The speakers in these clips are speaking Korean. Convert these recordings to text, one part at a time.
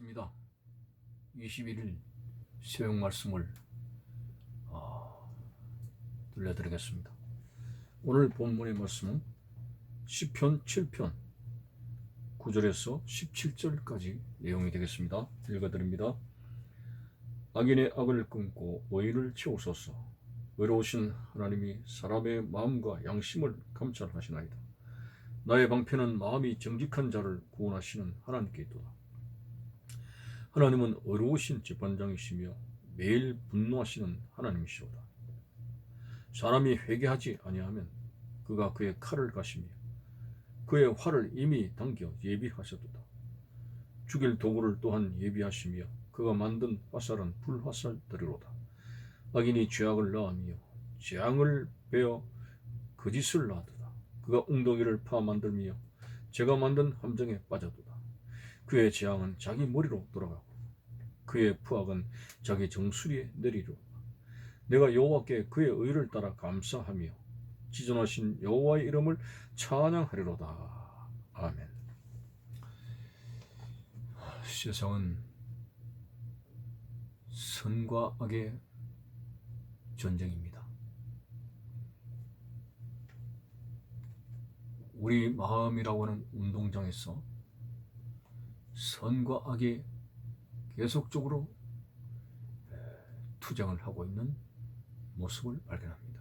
있습니다. 21일 새벽 말씀을 들려드리겠습니다. 오늘 본문의 말씀은 시편 7편 9절에서 17절까지 내용이 되겠습니다. 읽어드립니다. 악인의 악을 끊고 의인을 채우소서. 의로우신 하나님이 사람의 마음과 양심을 감찰하시나이다. 나의 방패는 마음이 정직한 자를 구원하시는 하나님께 있도다. 하나님은 의로우신 재판장이시며 매일 분노하시는 하나님이시오다. 사람이 회개하지 아니하면 그가 그의 칼을 가시며 그의 활을 이미 당겨 예비하셨도다. 죽일 도구를 또한 예비하시며 그가 만든 화살은 불화살들이로다. 악인이 죄악을 낳으며 재앙을 베어 거짓을 낳았도다. 그가 웅덩이를 파 만들며 제가 만든 함정에 빠졌도다. 그의 재앙은 자기 머리로 돌아가고 그의 푸악은 자기 정수리에 내리리로다. 내가 여호와께 그의 의를 따라 감사하며 지존하신 여호와의 이름을 찬양하리로다. 아멘. 세상은 선과 악의 전쟁입니다. 우리 마음이라고 하는 운동장에서 선과 악이 계속적으로 투쟁을 하고 있는 모습을 발견합니다.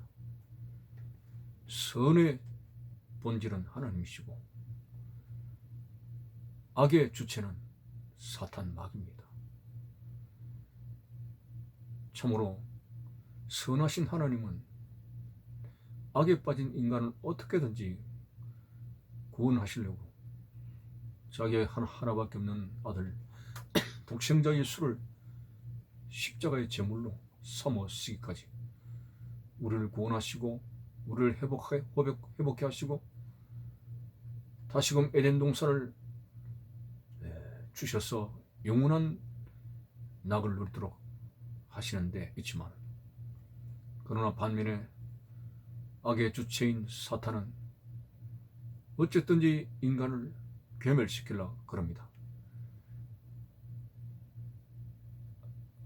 선의 본질은 하나님이시고 악의 주체는 사탄 마귀입니다. 참으로 선하신 하나님은 악에 빠진 인간을 어떻게든지 구원하시려고 자기의 하나밖에 없는 아들 독생자 예수를 십자가의 제물로 삼어 쓰기까지 우리를 구원하시고 우리를 회복해 하시고 다시금 에덴 동산을 주셔서 영원한 낙을 누리도록 하시는데 있지만, 그러나 반면에 악의 주체인 사탄은 어쨌든지 인간을 괴멸시키려고 그럽니다.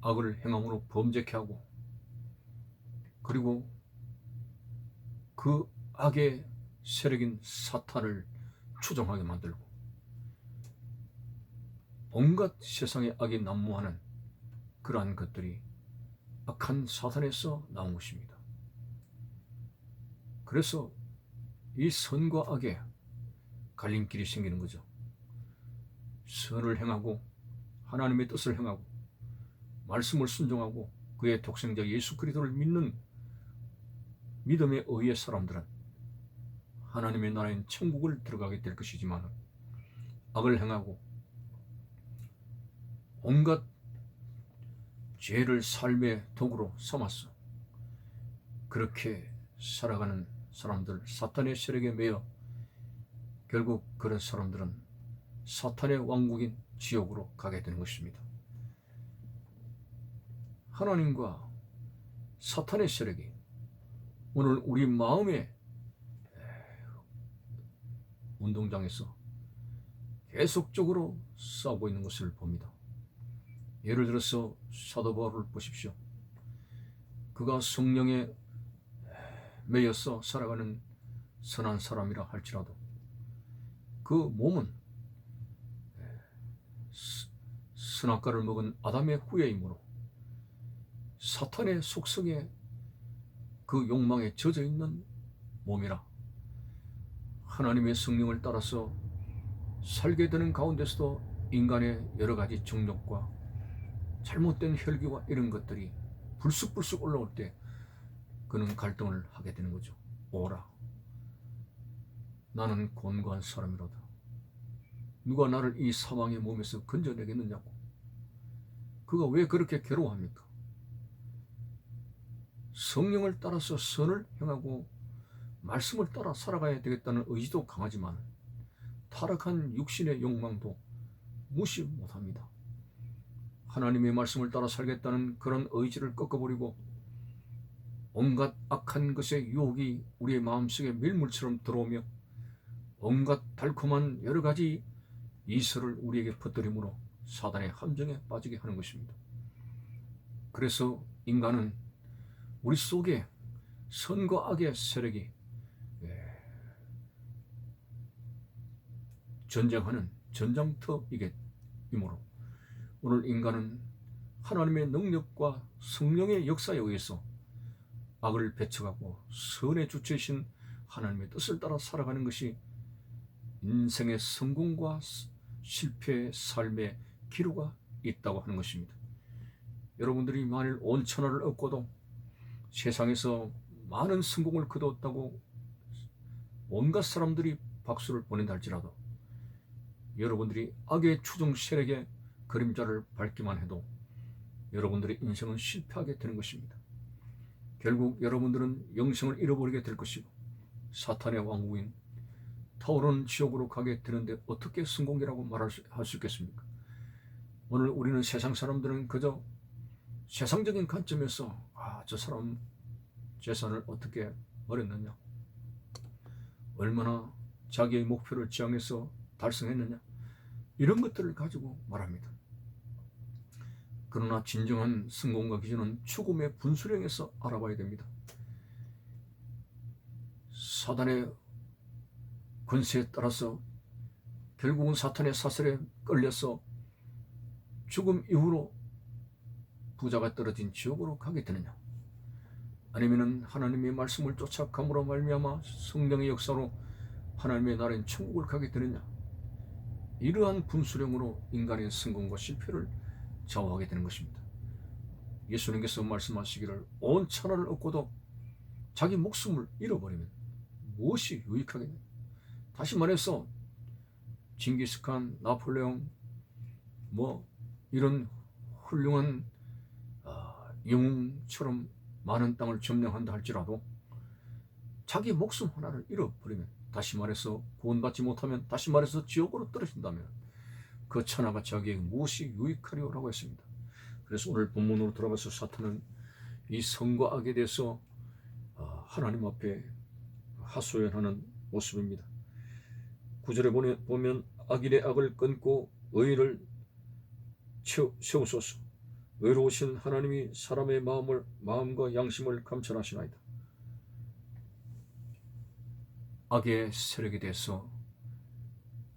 악을 행함으로 범죄케 하고, 그리고 그 악의 세력인 사탄을 추종하게 만들고 온갖 세상의 악이 난무하는 그러한 것들이 악한 사탄에서 나온 것입니다. 그래서 이 선과 악의 갈림길이 생기는 거죠. 선을 행하고 하나님의 뜻을 행하고 말씀을 순종하고 그의 독생자 예수 그리스도를 믿는 믿음에 의해 사람들은 하나님의 나라인 천국을 들어가게 될 것이지만, 악을 행하고 온갖 죄를 삶의 도구로 삼았어 그렇게 살아가는 사람들, 사탄의 세력에 매여 결국 그런 사람들은 사탄의 왕국인 지옥으로 가게 되는 것입니다. 하나님과 사탄의 세력이 오늘 우리 마음의 운동장에서 계속적으로 싸우고 있는 것을 봅니다. 예를 들어서 사도 바울을 보십시오. 그가 성령에 매여서 살아가는 선한 사람이라 할지라도 그 몸은 선악과를 먹은 아담의 후예이므로 사탄의 속성에 그 욕망에 젖어 있는 몸이라 하나님의 성령을 따라서 살게 되는 가운데서도 인간의 여러 가지 정욕과 잘못된 혈기와 이런 것들이 불쑥불쑥 올라올 때 그는 갈등을 하게 되는 거죠. 오라, 나는 곤고한 사람이로다. 누가 나를 이 사망의 몸에서 건져내겠느냐고. 그가 왜 그렇게 괴로워합니까? 성령을 따라서 선을 행하고 말씀을 따라 살아가야 되겠다는 의지도 강하지만 타락한 육신의 욕망도 무시 못합니다. 하나님의 말씀을 따라 살겠다는 그런 의지를 꺾어버리고 온갖 악한 것의 유혹이 우리의 마음속에 밀물처럼 들어오며 온갖 달콤한 여러 가지 이설을 우리에게 퍼뜨리므로 사단의 함정에 빠지게 하는 것입니다. 그래서 인간은 우리 속에 선과 악의 세력이 전쟁하는 전장터이므로 오늘 인간은 하나님의 능력과 성령의 역사에 의해서 악을 배척하고 선의 주체이신 하나님의 뜻을 따라 살아가는 것이 인생의 성공과 실패의 삶의 기로가 있다고 하는 것입니다. 여러분들이 만일 온 천하를 얻고도 세상에서 많은 성공을 거두었다고 온갖 사람들이 박수를 보낸다 할지라도 여러분들이 악의 추종 세력의 그림자를 밟기만 해도 여러분들의 인생은 실패하게 되는 것입니다. 결국 여러분들은 영생을 잃어버리게 될 것이고 사탄의 왕국인 타오르는 지옥으로 가게 되는데 어떻게 성공이라고 말할 수 있겠습니까? 오늘 우리는 세상 사람들은 그저 세상적인 관점에서 저 사람 재산을 어떻게 버렸느냐, 얼마나 자기의 목표를 지향해서 달성했느냐, 이런 것들을 가지고 말합니다. 그러나 진정한 성공과 기준은 죽음의 분수령에서 알아봐야 됩니다. 사단의 권세에 따라서 결국은 사탄의 사슬에 끌려서 죽음 이후로 부자가 떨어진 지옥으로 가게 되느냐, 아니면은 하나님의 말씀을 쫓아감으로 말미암아 성령의 역사로 하나님의 나라인 천국을 가게 되느냐, 이러한 분수령으로 인간의 성공과 실패를 좌우하게 되는 것입니다. 예수님께서 말씀하시기를 온 천하를 얻고도 자기 목숨을 잃어버리면 무엇이 유익하겠느냐. 다시 말해서 징기스칸, 나폴레옹 이런 훌륭한 영웅처럼 많은 땅을 점령한다 할지라도 자기 목숨 하나를 잃어버리면, 다시 말해서 구원받지 못하면, 다시 말해서 지옥으로 떨어진다면 그 천하가 자기에게 무엇이 유익하리오라고 했습니다. 그래서 오늘 본문으로 돌아가서 사탄은 이 선과 악에 대해서 하나님 앞에 하소연하는 모습입니다. 9절에 보면 악인의 악을 끊고 의를 세우소서. 의로우신 하나님이 사람의 마음과 양심을 감찰하시나이다. 악의 세력에 대해서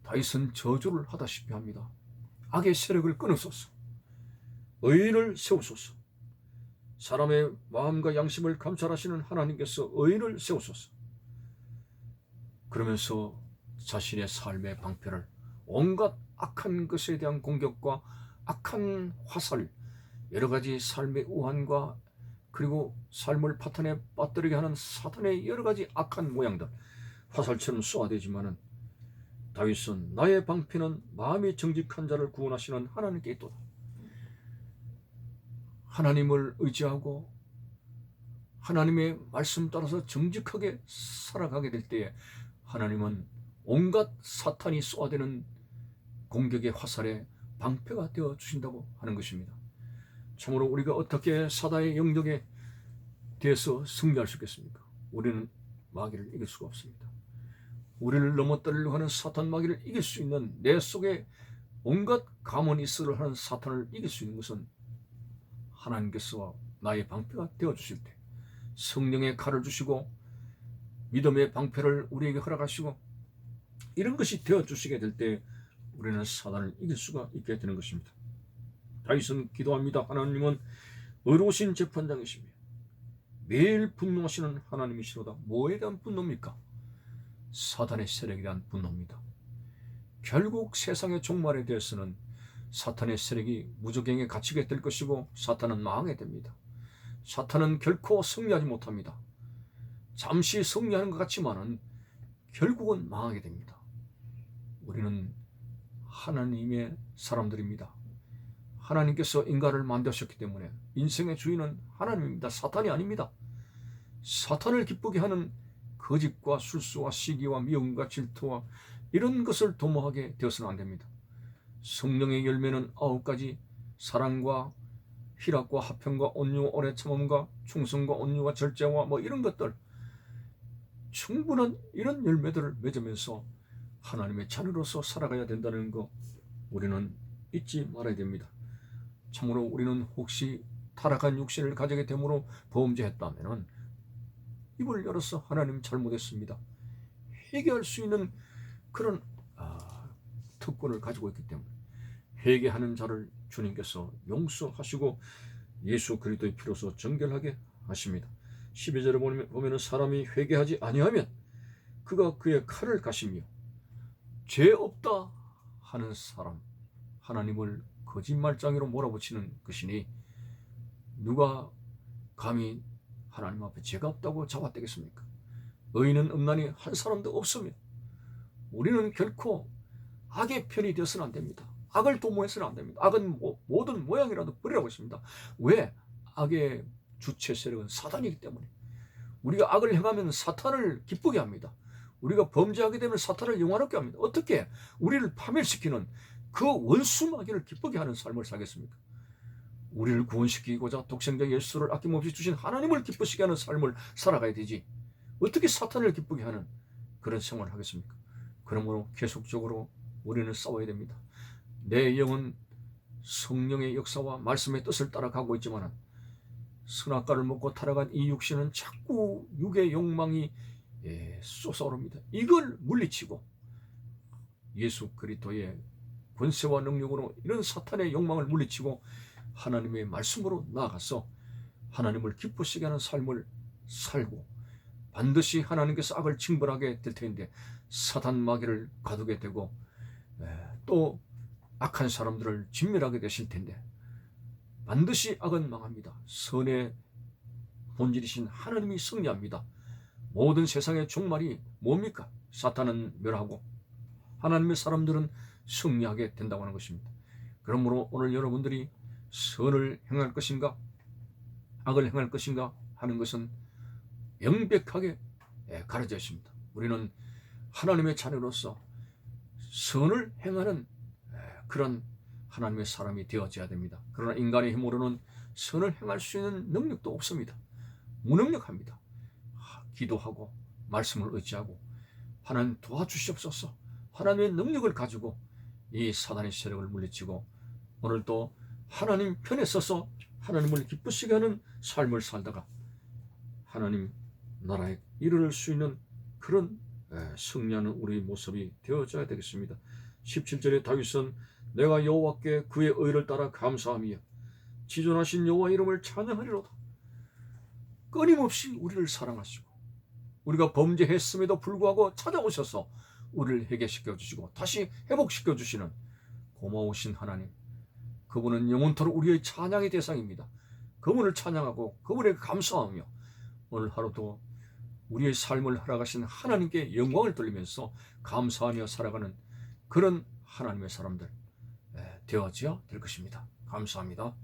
다윗은 저주를 하다시피 합니다. 악의 세력을 끊으소서. 의를 세우소서. 사람의 마음과 양심을 감찰하시는 하나님께서 의를 세우소서. 그러면서 자신의 삶의 방패를 온갖 악한 것에 대한 공격과 악한 화살, 여러 가지 삶의 우환과 그리고 삶을 파탄에 빠뜨리게 하는 사탄의 여러 가지 악한 모양들 화살처럼 쏘아대지만은 다윗은 나의 방패는 마음이 정직한 자를 구원하시는 하나님께 있도다. 하나님을 의지하고 하나님의 말씀 따라서 정직하게 살아가게 될 때에 하나님은 온갖 사탄이 쏘아대는 공격의 화살에 방패가 되어 주신다고 하는 것입니다. 참으로 우리가 어떻게 사단의 영역에 대해서 승리할 수 있겠습니까? 우리는 마귀를 이길 수가 없습니다. 우리를 넘어뜨리려고 하는 사탄 마귀를 이길 수 있는, 내 속에 온갖 가문이스를 하는 사탄을 이길 수 있는 것은 하나님께서 나의 방패가 되어 주실 때, 성령의 칼을 주시고 믿음의 방패를 우리에게 허락하시고 이런 것이 되어 주시게 될 때 우리는 사단을 이길 수가 있게 되는 것입니다. 다윗은 기도합니다. 하나님은 의로우신 재판장이시며 매일 분노하시는 하나님이시로다. 뭐에 대한 분노입니까? 사탄의 세력에 대한 분노입니다. 결국 세상의 종말에 대해서는 사탄의 세력이 무적행에 갇히게 될 것이고 사탄은 망하게 됩니다. 사탄은 결코 승리하지 못합니다. 잠시 승리하는 것 같지만은 결국은 망하게 됩니다. 우리는 하나님의 사람들입니다. 하나님께서 인간을 만드셨기 때문에 인생의 주인은 하나님입니다. 사탄이 아닙니다. 사탄을 기쁘게 하는 거짓과 술수와 시기와 미움과 질투와 이런 것을 도모하게 되어서는 안 됩니다. 성령의 열매는 9가지, 사랑과 희락과 화평과 온유, 오래 참음과 충성과 온유와 절제와 이런 것들, 충분한 이런 열매들을 맺으면서 하나님의 자녀로서 살아가야 된다는 거 우리는 잊지 말아야 됩니다. 참으로 우리는 혹시 타락한 육신을 가지게 되므로 범죄했다면 입을 열어서 하나님 잘못했습니다, 회개할 수 있는 그런 특권을 가지고 있기 때문에 회개하는 자를 주님께서 용서하시고 예수 그리스도의 피로서 정결하게 하십니다. 12절에 보면 사람이 회개하지 아니하면 그가 그의 칼을 가시며 죄 없다 하는 사람, 하나님을 거짓말장이로 몰아붙이는 것이니 누가 감히 하나님 앞에 죄가 없다고 잡아떼겠습니까? 의인은 없나니 한 사람도 없으며 우리는 결코 악의 편이 되어서는 안 됩니다. 악을 도모해서는 안 됩니다. 악은 모든 모양이라도 버리라고 했습니다. 왜? 악의 주체 세력은 사탄이기 때문에. 우리가 악을 행하면 사탄을 기쁘게 합니다. 우리가 범죄하게 되면 사탄을 영화롭게 합니다. 어떻게 우리를 파멸시키는 그 원수 마귀를 기쁘게 하는 삶을 살겠습니까? 우리를 구원시키고자 독생자 예수를 아낌없이 주신 하나님을 기쁘시게 하는 삶을 살아가야 되지, 어떻게 사탄을 기쁘게 하는 그런 생활을 하겠습니까? 그러므로 계속적으로 우리는 싸워야 됩니다. 내 영은 성령의 역사와 말씀의 뜻을 따라가고 있지만 선악과를 먹고 타락한 이 육신은 자꾸 육의 욕망이 솟아오릅니다. 이걸 물리치고 예수 그리스도의 권세와 능력으로 이런 사탄의 욕망을 물리치고 하나님의 말씀으로 나아가서 하나님을 기쁘시게 하는 삶을 살고 반드시 하나님께서 악을 징벌하게 될 텐데 사탄 마귀를 가두게 되고 또 악한 사람들을 진멸하게 되실 텐데 반드시 악은 망합니다. 선의 본질이신 하나님이 승리합니다. 모든 세상의 종말이 뭡니까? 사탄은 멸하고 하나님의 사람들은 승리하게 된다고 하는 것입니다. 그러므로 오늘 여러분들이 선을 행할 것인가 악을 행할 것인가 하는 것은 명백하게 가려져 있습니다. 우리는 하나님의 자녀로서 선을 행하는 그런 하나님의 사람이 되어져야 됩니다. 그러나 인간의 힘으로는 선을 행할 수 있는 능력도 없습니다. 무능력합니다. 기도하고 말씀을 의지하고 하나님 도와주시옵소서, 하나님의 능력을 가지고 이 사단의 세력을 물리치고 오늘도 하나님 편에 서서 하나님을 기쁘시게 하는 삶을 살다가 하나님 나라에 이르를 수 있는 그런 승리하는 우리 모습이 되어져야 되겠습니다. 17절에 다윗은 내가 여호와께 그의 의를 따라 감사하며 지존하신 여호와 이름을 찬양하리로다. 끊임없이 우리를 사랑하시고 우리가 범죄했음에도 불구하고 찾아오셔서 우리를 회개시켜 주시고 다시 회복시켜 주시는 고마우신 하나님, 그분은 영원토록 우리의 찬양의 대상입니다. 그분을 찬양하고 그분에게 감사하며 오늘 하루도 우리의 삶을 허락하신 하나님께 영광을 돌리면서 감사하며 살아가는 그런 하나님의 사람들 되어져야 될 것입니다. 감사합니다.